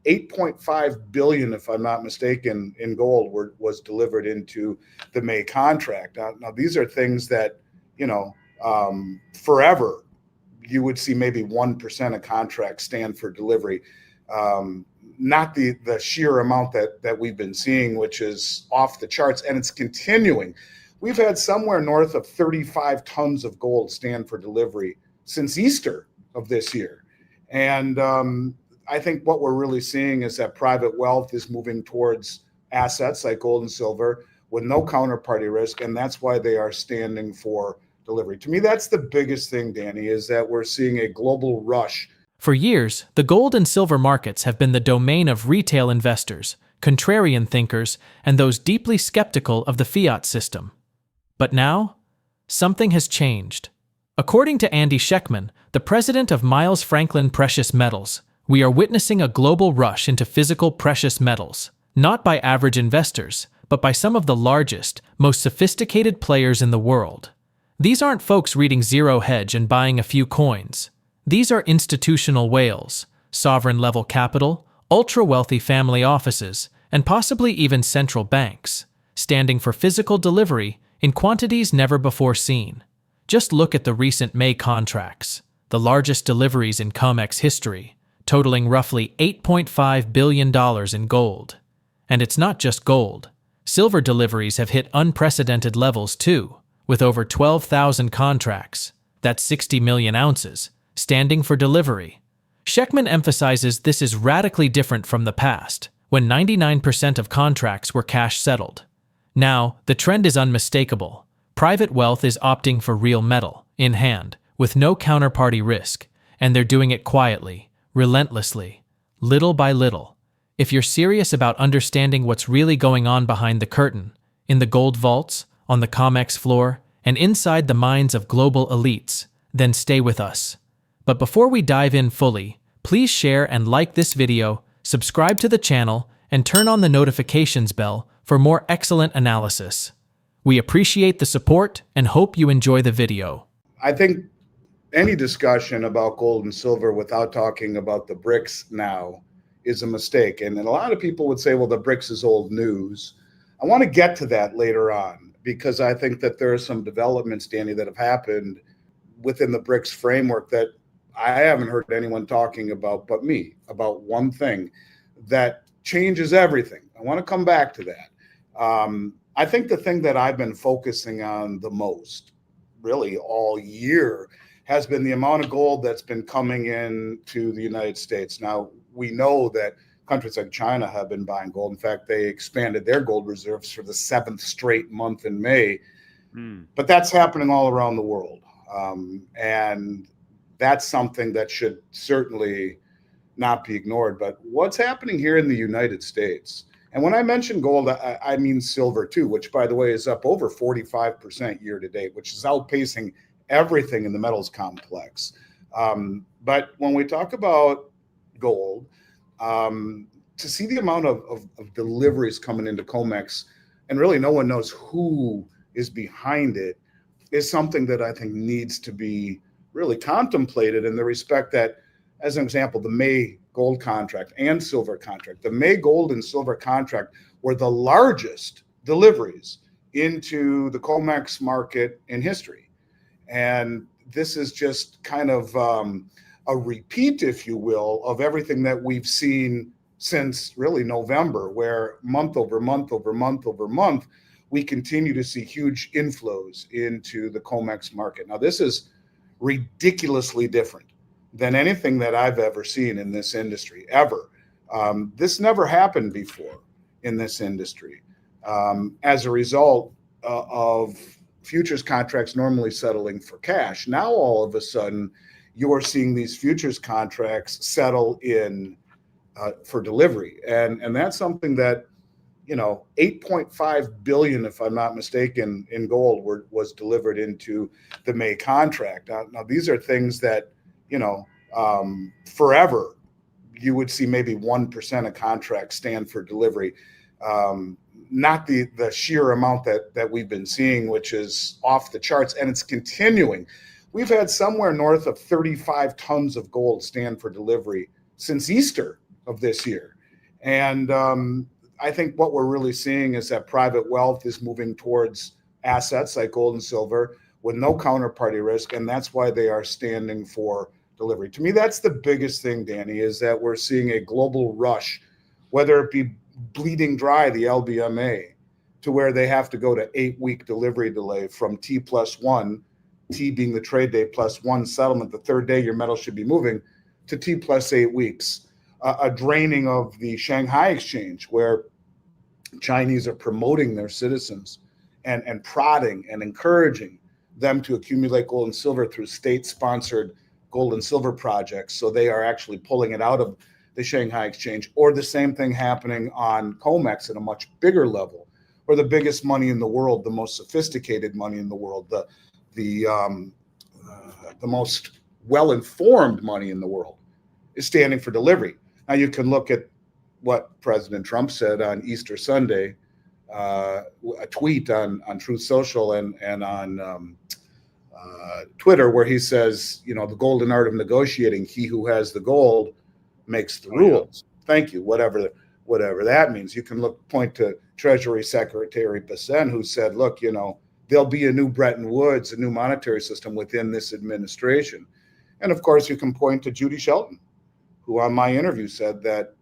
8.5 billion, if I'm not mistaken, in gold was delivered into the May contract. Now these are things that, forever you would see maybe 1% of contracts stand for delivery. Not the sheer amount that we've been seeing, which is off the charts, and it's continuing. We've had somewhere north of 35 tons of gold stand for delivery since Easter of this year. And I think what we're really seeing is that private wealth is moving towards assets like gold and silver with no counterparty risk, and that's why they are standing for delivery. To me, that's the biggest thing, Danny, is that we're seeing a global rush. For years, the gold and silver markets have been the domain of retail investors, contrarian thinkers, and those deeply skeptical of the fiat system. But now, something has changed. According to Andy Schectman, the president of Miles Franklin Precious Metals, we are witnessing a global rush into physical precious metals, not by average investors, but by some of the largest, most sophisticated players in the world. These aren't folks reading ZeroHedge and buying a few coins. These are institutional whales, sovereign-level capital, ultra-wealthy family offices, and possibly even central banks, standing for physical delivery in quantities never before seen. Just look at the recent May contracts, the largest deliveries in COMEX history, totaling roughly $8.5 billion in gold. And it's not just gold. Silver deliveries have hit unprecedented levels too, with over 12,000 contracts, that's 60 million ounces, standing for delivery. Schectman emphasizes this is radically different from the past, when 99% of contracts were cash settled. Now, the trend is unmistakable. Private wealth is opting for real metal, in hand, with no counterparty risk, and they're doing it quietly, relentlessly, little by little. If you're serious about understanding what's really going on behind the curtain, in the gold vaults, on the COMEX floor, and inside the minds of global elites, then stay with us. But before we dive in fully, please share and like this video, subscribe to the channel, and turn on the notifications bell for more excellent analysis. We appreciate the support and hope you enjoy the video. I think any discussion about gold and silver without talking about the BRICS now is a mistake. And a lot of people would say, well, the BRICS is old news. I want to get to that later on because I think that there are some developments, Danny, that have happened within the BRICS framework that I haven't heard anyone talking about but me, about one thing that changes everything. I want to come back to that. I think the thing that I've been focusing on the most, really all year, has been the amount of gold that's been coming in to the United States. Now, we know that countries like China have been buying gold. In fact, they expanded their gold reserves for the 7th straight month in May. But that's happening all around the world. And that's something that should certainly not be ignored. But what's happening here in the United States? And when I mention gold, I mean silver too, which, by the way, is up over 45% year to date, which is outpacing everything in the metals complex. But when we talk about gold, to see the amount of deliveries coming into COMEX, and really no one knows who is behind it, is something that I think needs to be really contemplated in the respect that, as an example, the May gold contract and silver contract. The May gold and silver contract were the largest deliveries into the COMEX market in history. And this is just kind of a repeat, if you will, of everything that we've seen since really November, where month over month over month over month, we continue to see huge inflows into the COMEX market. Now, this is ridiculously different than anything that I've ever seen in this industry, ever. This never happened before in this industry. As a result of futures contracts normally settling for cash, now all of a sudden you're seeing these futures contracts settle in for delivery. And that's something that, 8.5 billion, if I'm not mistaken, in gold was delivered into the May contract. Now these are things that, forever you would see maybe 1% of contracts stand for delivery. Not the sheer amount that we've been seeing, which is off the charts, and it's continuing. We've had somewhere north of 35 tons of gold stand for delivery since Easter of this year. And I think what we're really seeing is that private wealth is moving towards assets like gold and silver with no counterparty risk, and that's why they are standing for delivery. To me, that's the biggest thing, Danny, is that we're seeing a global rush, whether it be bleeding dry, the LBMA, to where they have to go to 8-week delivery delay from T+1, T being the trade day plus one settlement, the third day your metal should be moving, to T plus 8 weeks. A draining of the Shanghai exchange, where Chinese are promoting their citizens and prodding and encouraging them to accumulate gold and silver through state-sponsored gold and silver projects. So they are actually pulling it out of the Shanghai exchange, or the same thing happening on COMEX at a much bigger level, where the biggest money in the world, the most sophisticated money in the world, the most well-informed money in the world is standing for delivery. Now you can look at what President Trump said on Easter Sunday, a tweet on Truth Social and on Twitter, where he says, you know, the golden art of negotiating, he who has the gold makes the rules. Thank you, whatever that means. You can point to Treasury Secretary Bessent, who said, look, you know, there'll be a new Bretton Woods, a new monetary system within this administration. And of course, you can point to Judy Shelton, who on my interview said that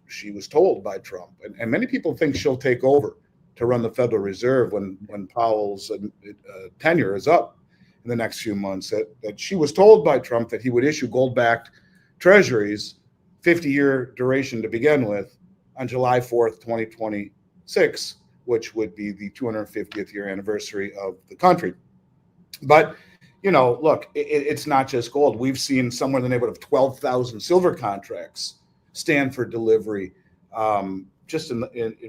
she was told by Trump, and many people think she'll take over to run the Federal Reserve when Powell's tenure is up in the next few months, that she was told by Trump that he would issue gold-backed treasuries, 50-year duration to begin with, on July 4th, 2026, which would be the 250th year anniversary of the country. But, you know, look, it's not just gold. We've seen somewhere in the neighborhood of 12,000 silver contracts stand for delivery just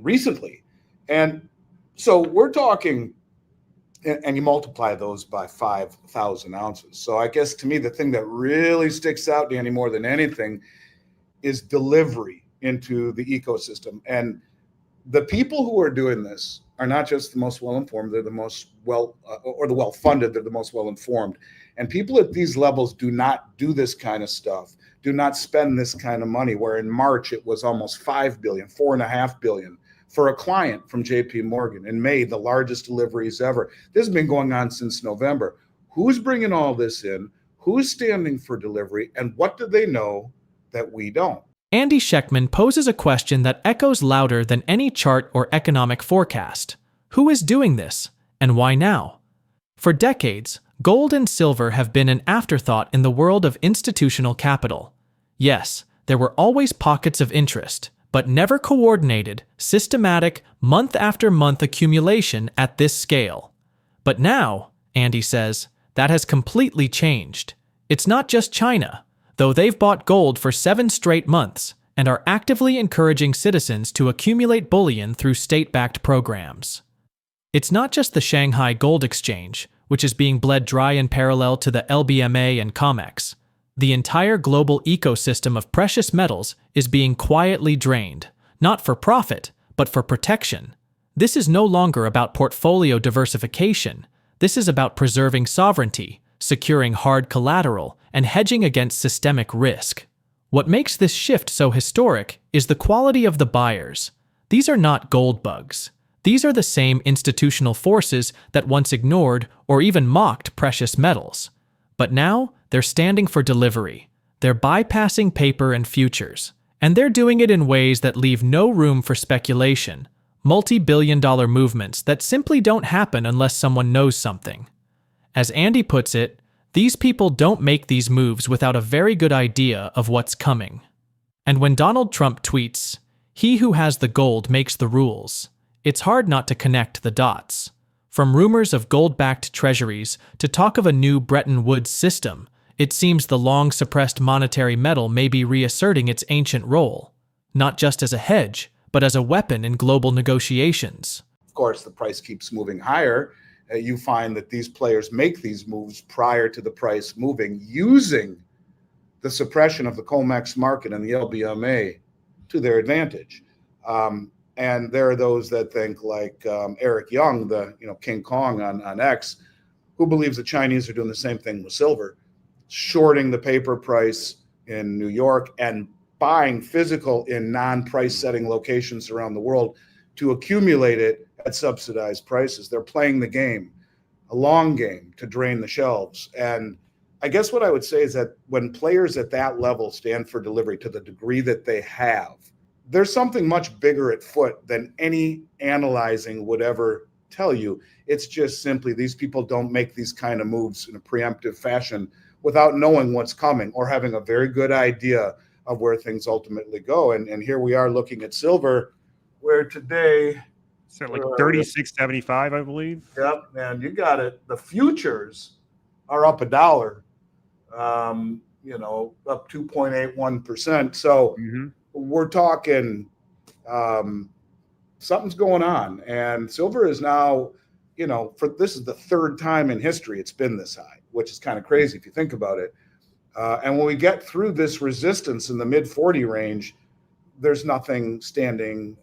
recently. And so we're talking, and you multiply those by 5,000 ounces. So I guess to me, the thing that really sticks out, Danny, more than anything, is delivery into the ecosystem. And the people who are doing this are not just the most well-informed, they're the most or the well-funded, they're the most well-informed. And people at these levels do not do this kind of stuff, do not spend this kind of money, where in March it was almost $5 billion, $4.5 billion for a client from JP Morgan. In May, the largest deliveries ever. This has been going on since November. Who's bringing all this in? Who's standing for delivery? And what do they know that we don't? Andy Schectman poses a question that echoes louder than any chart or economic forecast. Who is doing this, and why now? For decades, gold and silver have been an afterthought in the world of institutional capital. Yes, there were always pockets of interest, but never coordinated, systematic, month-after-month accumulation at this scale. But now, Andy says, that has completely changed. It's not just China, though they've bought gold for 7 straight months and are actively encouraging citizens to accumulate bullion through state-backed programs. It's not just the Shanghai Gold Exchange, which is being bled dry in parallel to the LBMA and COMEX. The entire global ecosystem of precious metals is being quietly drained, not for profit, but for protection. This is no longer about portfolio diversification. This is about preserving sovereignty, securing hard collateral, and hedging against systemic risk. What makes this shift so historic is the quality of the buyers. These are not gold bugs. These are the same institutional forces that once ignored or even mocked precious metals. But now, they're standing for delivery. They're bypassing paper and futures. And they're doing it in ways that leave no room for speculation, multi-billion-dollar movements that simply don't happen unless someone knows something. As Andy puts it, these people don't make these moves without a very good idea of what's coming. And when Donald Trump tweets, "He who has the gold makes the rules," it's hard not to connect the dots. From rumors of gold-backed treasuries to talk of a new Bretton Woods system, it seems the long-suppressed monetary metal may be reasserting its ancient role, not just as a hedge, but as a weapon in global negotiations. Of course, the price keeps moving higher. You find that these players make these moves prior to the price moving, using the suppression of the COMEX market and the LBMA to their advantage. And there are those that think, like Eric Young, the King Kong on X, who believes the Chinese are doing the same thing with silver, shorting the paper price in New York and buying physical in non-price setting locations around the world to accumulate it at subsidized prices. They're playing the game, a long game, to drain the shelves. And I guess what I would say is that when players at that level stand for delivery to the degree that they have, there's something much bigger at foot than any analyzing would ever tell you. It's just simply these people don't make these kind of moves in a preemptive fashion without knowing what's coming or having a very good idea of where things ultimately go. And here we are looking at silver, where today, so like 36.75, I believe. Yep, man, you got it. The futures are up $1, up 2.81%. So we're talking something's going on. And silver is now, this is the third time in history it's been this high, which is kind of crazy if you think about it. And when we get through this resistance in the mid 40 range, there's nothing standing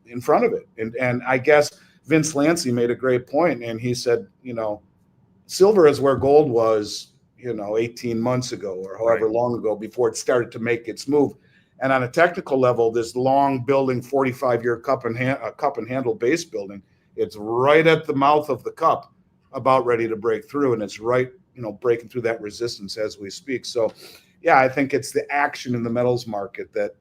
in front of it. And I guess Vince Lancy made a great point, and he said, silver is where gold was, 18 months ago or however long ago before it started to make its move. And on a technical level, this long building 45-year cup and handle base building, it's right at the mouth of the cup, about ready to break through, and it's right, breaking through that resistance as we speak. So, yeah, I think it's the action in the metals market that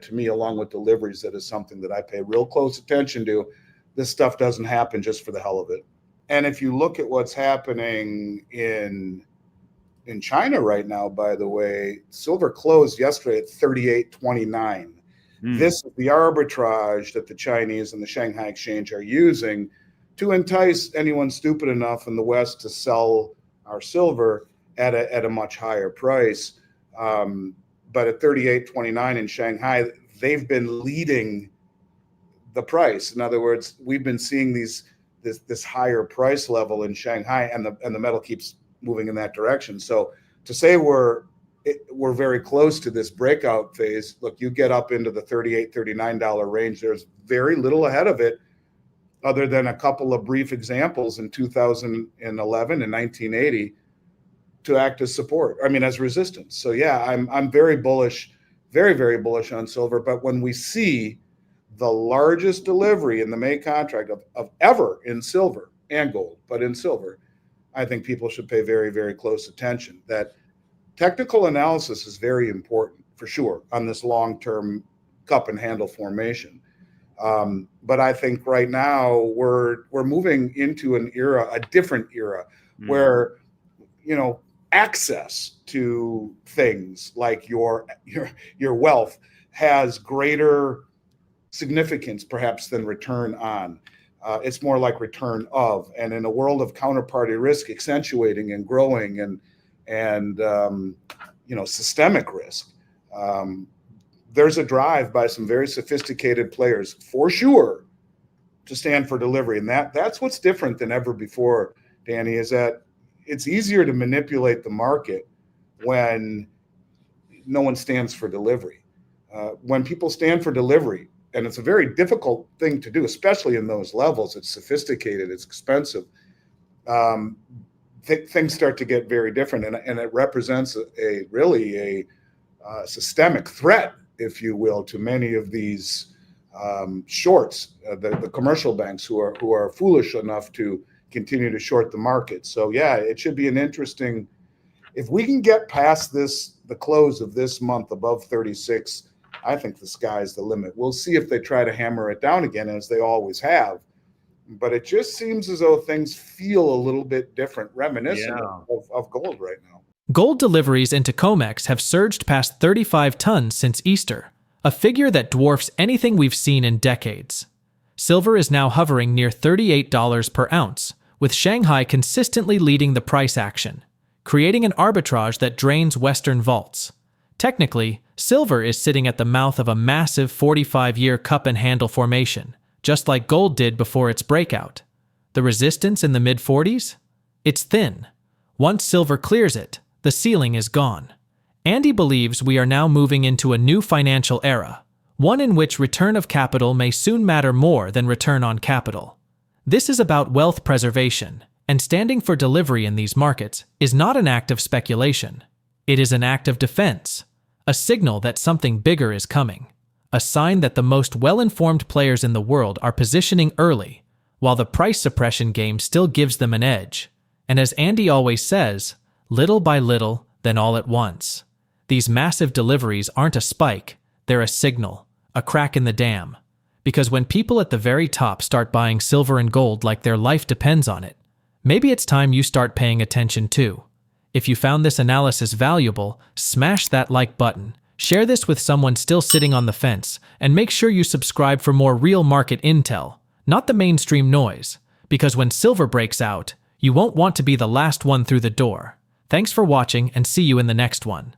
to me, along with deliveries, that is something that I pay real close attention to. This stuff doesn't happen just for the hell of it. And if you look at what's happening in China right now, by the way, silver closed yesterday at 38.29. This is the arbitrage that the Chinese and the Shanghai Exchange are using to entice anyone stupid enough in the West to sell our silver at a much higher price. But at 38.29 in Shanghai, they've been leading the price. In other words, we've been seeing this higher price level in Shanghai, and the metal keeps moving in that direction. So to say we're very close to this breakout phase, look, you get up into the $38, $39 range, there's very little ahead of it other than a couple of brief examples in 2011 and 1980 to act as support, as resistance. So yeah, I'm very bullish, very, very bullish on silver. But when we see the largest delivery in the May contract of ever in silver and gold, but in silver, I think people should pay very, very close attention. That technical analysis is very important for sure on this long-term cup and handle formation. But I think right now we're moving into a different era, where, access to things like your wealth has greater significance perhaps than return on. It's more like return of. And in a world of counterparty risk accentuating and growing and systemic risk, there's a drive by some very sophisticated players for sure to stand for delivery. And that's what's different than ever before, Danny, is that it's easier to manipulate the market when no one stands for delivery. When people stand for delivery, and it's a very difficult thing to do, especially in those levels, it's sophisticated, it's expensive, things start to get very different. And it represents a systemic threat, if you will, to many of these shorts, the commercial banks who are foolish enough to continue to short the market. So yeah, it should be an interesting, if we can get past the close of this month above 36, I think the sky's the limit. We'll see if they try to hammer it down again, as they always have. But it just seems as though things feel a little bit different, reminiscent of gold right now. Gold deliveries into COMEX have surged past 35 tons since Easter, a figure that dwarfs anything we've seen in decades. Silver is now hovering near $38 per ounce, with Shanghai consistently leading the price action, creating an arbitrage that drains Western vaults. Technically, silver is sitting at the mouth of a massive 45-year cup and handle formation, just like gold did before its breakout. The resistance in the mid-40s? It's thin. Once silver clears it, the ceiling is gone. Andy believes we are now moving into a new financial era, one in which return of capital may soon matter more than return on capital. This is about wealth preservation, and standing for delivery in these markets is not an act of speculation. It is an act of defense, A signal that something bigger is coming. A sign that the most well-informed players in the world are positioning early, while the price suppression game still gives them an edge. And as Andy always says, little by little, then all at once. These massive deliveries aren't a spike, they're a signal, a crack in the dam. Because when people at the very top start buying silver and gold like their life depends on it, maybe it's time you start paying attention too. If you found this analysis valuable, smash that like button, share this with someone still sitting on the fence, and make sure you subscribe for more real market intel, not the mainstream noise. Because when silver breaks out, you won't want to be the last one through the door. Thanks for watching and see you in the next one.